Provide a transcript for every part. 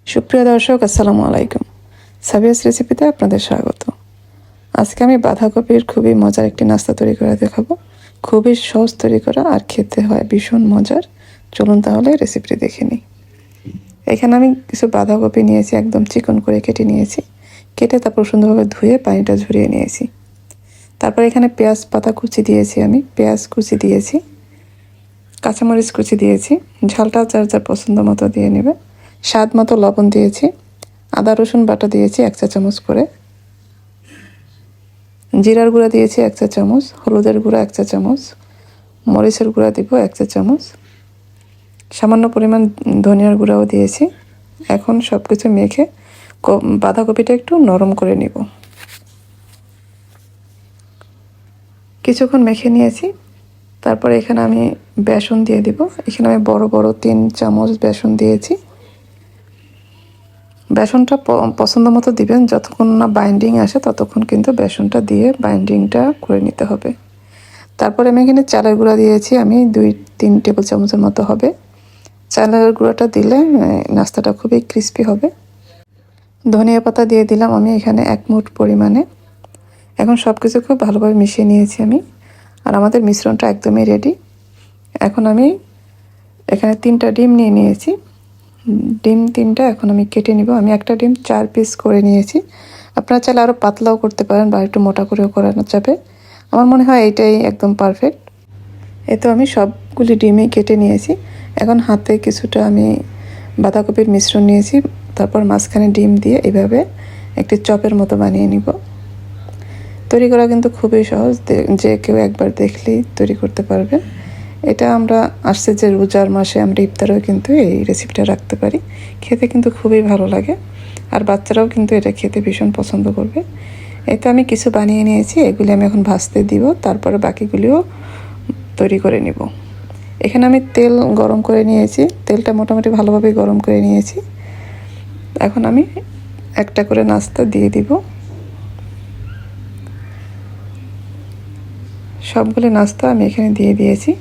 সুপ্রিয় দর্শক, আসসালামু আলাইকুম। সাবিয়াস রেসিপিতে আপনাদের স্বাগত। আজকে আমি বাঁধাকপির খুবই মজার একটি নাস্তা তৈরি করে দেখাবো। খুবই সহজ তৈরি করা আর খেতে হয় ভীষণ মজার। চলুন তাহলে রেসিপিটি দেখে নিই। এখানে আমি কিছু বাঁধাকপি নিয়েছি, একদম চিকন করে কেটে নিয়েছি। কেটে তারপর সুন্দরভাবে ধুয়ে পানিটা ঝরিয়ে নিয়েছি। তারপর এখানে পেঁয়াজ পাতা কুচি দিয়েছি, আমি পেঁয়াজ কুচি দিয়েছি, কাঁচামরিচ কুচি দিয়েছি। ঝালটা যার যার পছন্দ মতো দিয়ে নেবে। স্বাদ মতো লবণ দিয়েছি। আদা রসুন বাটা দিয়েছি 1 চা চামচ করে। জিরার গুঁড়া দিয়েছি 1 চা চামচ, হলুদের গুঁড়া 1 চা চামচ, মরিচের গুঁড়া দিব 1 চা চামচ, সামান্য পরিমাণ ধনিয়ার গুঁড়াও দিয়েছি। এখন সব কিছু মেখে বাঁধাকপিটা একটু নরম করে নিব। কিছুক্ষণ মেখে নিয়েছি। তারপর এখানে আমি বেসন দিয়ে দিব। এখানে আমি বড় বড় 3 চামচ বেসন দিয়েছি। বেসনটা পছন্দ মতো দিবেন, যতক্ষণ না বাইন্ডিং আসে ততক্ষণ কিন্তু বেসনটা দিয়ে বাইন্ডিংটা করে নিতে হবে। তারপরে আমি এখানে চালের গুঁড়া দিয়েছি, আমি 2-3 টেবিল চামচের মতো হবে। চালের গুঁড়াটা দিলে নাস্তাটা খুবই ক্রিস্পি হবে। ধনিয়া পাতা দিয়ে দিলাম আমি এখানে 1 মুঠ পরিমাণে। এখন সব কিছু খুব ভালোভাবে মিশিয়ে নিয়েছি আমি, আর আমাদের মিশ্রণটা একদমই রেডি। এখন আমি এখানে 3টা ডিম নিয়ে নিয়েছি। ডিম 3টা এখন আমি কেটে নিব। আমি একটা ডিম 4 পিস করে নিয়েছি। আপনারা চাইলে আরও পাতলাও করতে পারেন বা একটু মোটা করেও করানো যাবে। আমার মনে হয় এইটাই একদম পারফেক্ট। এই তো আমি সবগুলি ডিমই কেটে নিয়েছি। এখন হাতে কিছুটা আমি বাঁধাকপির মিশ্রণ নিয়েছি। তারপর মাঝখানে ডিম দিয়ে এইভাবে একটি চপের মতো বানিয়ে নিব। তৈরি করা কিন্তু খুবই সহজ, যে কেউ একবার দেখলেই তৈরি করতে পারবে। এটা আমরা আসছে যে রোজার মাসে আমরা ইফতারেও কিন্তু এই রেসিপিটা রাখতে পারি। খেতে কিন্তু খুবই ভালো লাগে, আর বাচ্চারাও কিন্তু এটা খেতে ভীষণ পছন্দ করবে। এতে আমি কিছু বানিয়ে নিয়েছি, এগুলি আমি এখন ভাজতে দিব, তারপরে বাকিগুলিও তৈরি করে নিব। এখানে আমি তেল গরম করে নিয়েছি, তেলটা মোটামুটি ভালোভাবে গরম করে নিয়েছি। এখন আমি একটা করে নাস্তা দিয়ে দিব। সবগুলো নাস্তা আমি এখানে দিয়ে দিয়েছি।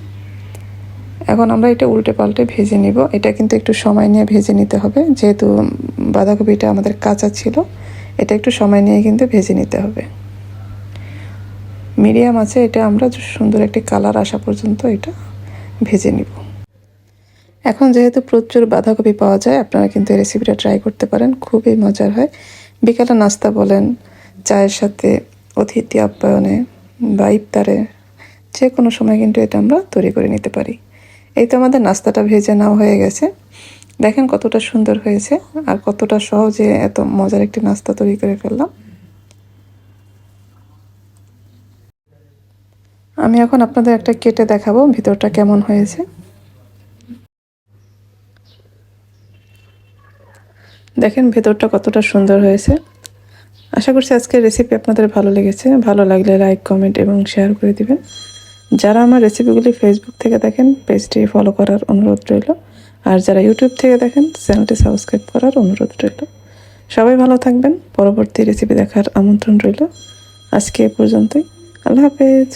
এখন আমরা এটা উল্টে পাল্টে ভেজে নিব। এটা কিন্তু একটু সময় নিয়ে ভেজে নিতে হবে, যেহেতু বাঁধাকপিটা আমাদের কাঁচা ছিল। এটা একটু সময় নিয়ে কিন্তু ভেজে নিতে হবে। মিডিয়াম আছে, এটা আমরা সুন্দর একটি কালার আসা পর্যন্ত এটা ভেজে নিব। এখন যেহেতু প্রচুর বাঁধাকপি পাওয়া যায়, আপনারা কিন্তু এই রেসিপিটা ট্রাই করতে পারেন, খুবই মজার হয়। বিকালে নাস্তা বলেন, চায়ের সাথে, অতিথি আপ্যায়নে বা ইফতারে, যে কোনো সময় কিন্তু এটা আমরা তৈরি করে নিতে পারি। এই তো আমাদের নাস্তাটা ভেজে নেওয়া হয়ে গেছে। দেখেন কতটা সুন্দর হয়েছে আর কতটা সহজে এত মজার একটি নাস্তা তৈরি করে ফেললাম। আমি এখন আপনাদের একটা কেটে দেখাবো ভিতরটা কেমন হয়েছে। দেখেন ভেতরটা কতটা সুন্দর হয়েছে। আশা করছি আজকের রেসিপি আপনাদের ভালো লেগেছে। ভালো লাগলে লাইক, কমেন্ট এবং শেয়ার করে দিবেন। যারা আমার রেসিপিগুলি ফেসবুক থেকে দেখেন, পেজটি ফলো করার অনুরোধ রইল। আর যারা ইউটিউব থেকে দেখেন, চ্যানেলটি সাবস্ক্রাইব করার অনুরোধ রইল। সবাই ভালো থাকবেন। পরবর্তী রেসিপি দেখার আমন্ত্রণ রইল। আজকে এ পর্যন্তই। আল্লাহ হাফেজ।